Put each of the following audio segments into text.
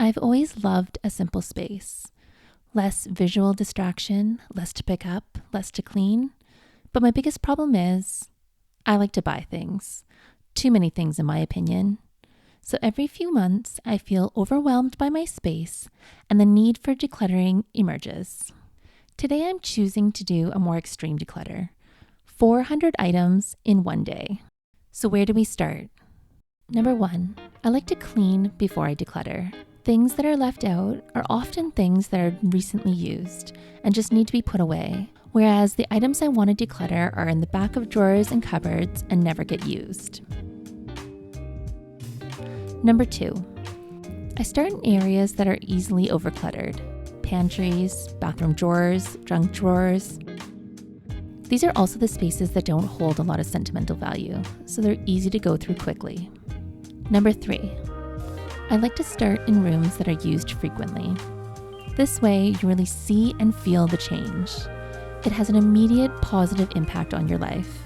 I've always loved a simple space. Less visual distraction, less to pick up, less to clean. But my biggest problem is I like to buy things. Too many things, in my opinion. So every few months, I feel overwhelmed by my space and the need for decluttering emerges. Today, I'm choosing to do a more extreme declutter. 400 items in one day. So where do we start? Number 1, I like to clean before I declutter. Things that are left out are often things that are recently used and just need to be put away, whereas the items I want to declutter are in the back of drawers and cupboards and never get used. Number 2, I start in areas that are easily overcluttered. Pantries, bathroom drawers, junk drawers. These are also the spaces that don't hold a lot of sentimental value, so they're easy to go through quickly. Number 3, I like to start in rooms that are used frequently. This way, you really see and feel the change. It has an immediate positive impact on your life.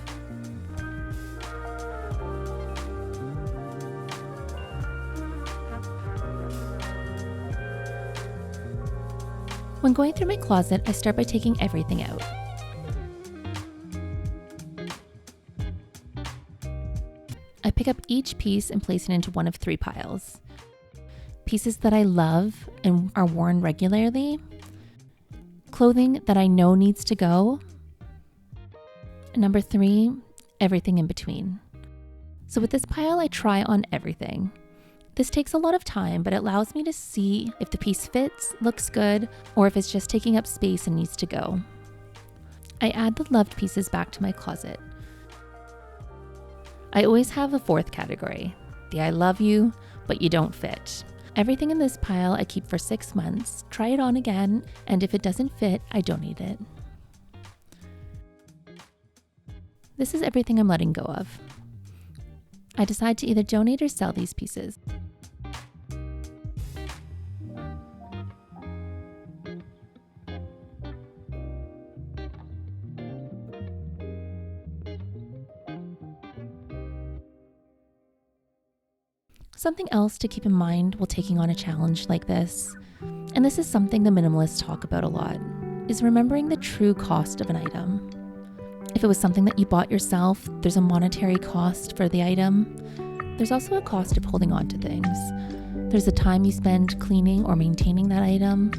When going through my closet, I start by taking everything out. I pick up each piece and place it into one of 3 piles. Pieces that I love and are worn regularly, clothing that I know needs to go, and number 3, everything in between. So with this pile, I try on everything. This takes a lot of time, but it allows me to see if the piece fits, looks good, or if it's just taking up space and needs to go. I add the loved pieces back to my closet. I always have a 4th category, the I love you, but you don't fit. Everything in this pile I keep for 6 months, try it on again, and if it doesn't fit, I donate it. This is everything I'm letting go of. I decide to either donate or sell these pieces. Something else to keep in mind while taking on a challenge like this, and this is something the minimalists talk about a lot, is remembering the true cost of an item. If it was something that you bought yourself, there's a monetary cost for the item. There's also a cost of holding on to things. There's the time you spend cleaning or maintaining that item.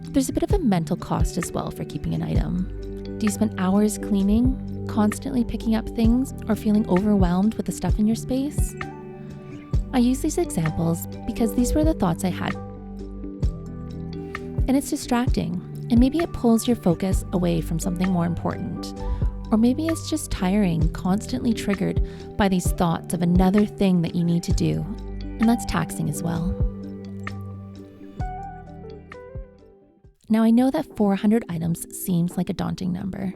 There's a bit of a mental cost as well for keeping an item. Do you spend hours cleaning, constantly picking up things, or feeling overwhelmed with the stuff in your space? I use these examples because these were the thoughts I had. And it's distracting, and maybe it pulls your focus away from something more important. Or maybe it's just tiring, constantly triggered by these thoughts of another thing that you need to do, and that's taxing as well. Now I know that 400 items seems like a daunting number,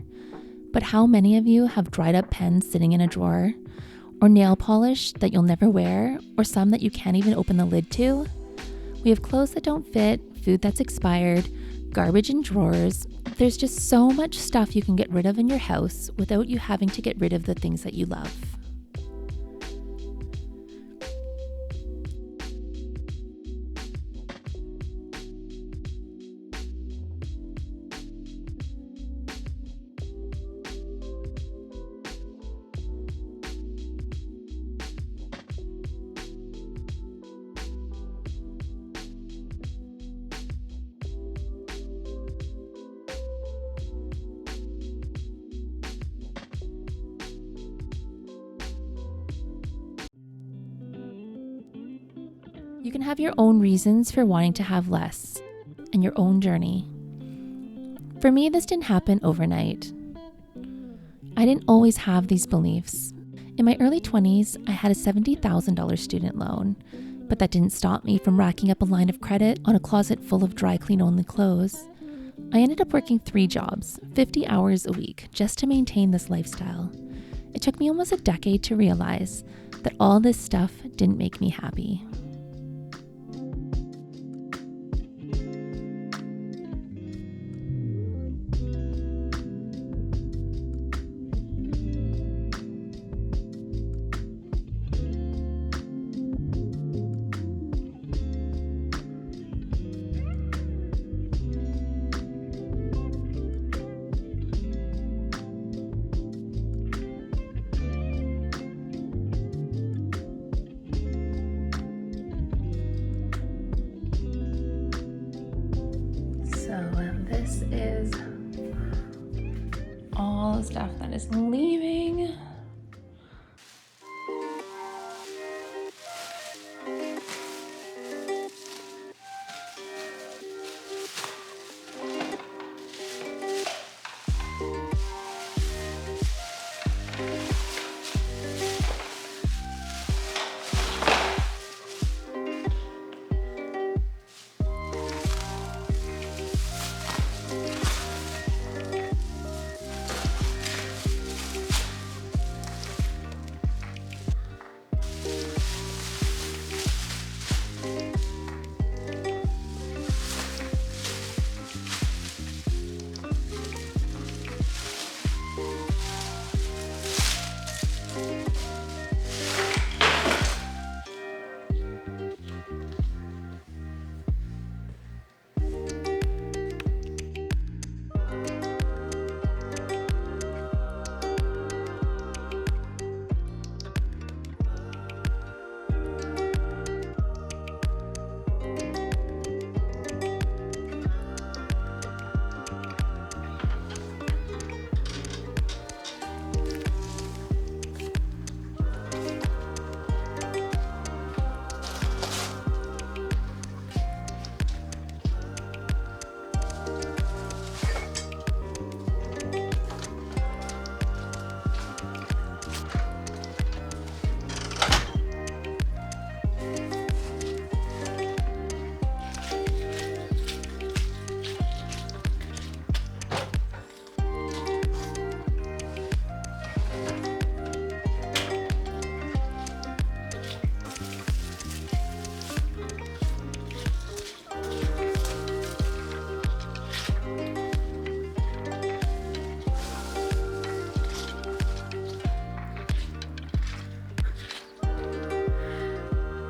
but how many of you have dried up pens sitting in a drawer? Or nail polish that you'll never wear, or some that you can't even open the lid to? We have clothes that don't fit, food that's expired, garbage in drawers. There's just so much stuff you can get rid of in your house without you having to get rid of the things that you love. You can have your own reasons for wanting to have less and your own journey. For me, this didn't happen overnight. I didn't always have these beliefs. In my early 20s, I had a $70,000 student loan, but that didn't stop me from racking up a line of credit on a closet full of dry clean only clothes. I ended up working 3 jobs, 50 hours a week, just to maintain this lifestyle. It took me almost a decade to realize that all this stuff didn't make me happy. is all the stuff that is leaving.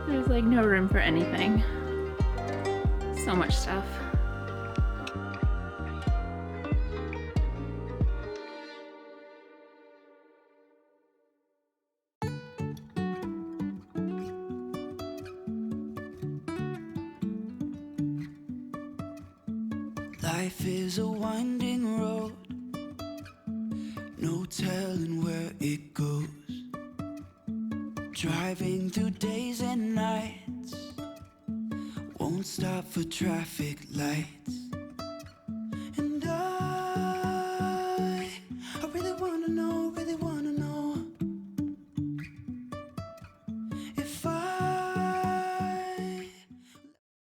There's like no room for anything. So much stuff. Life is a winding road, no telling where it goes. Driving through days and nights, won't stop for traffic lights.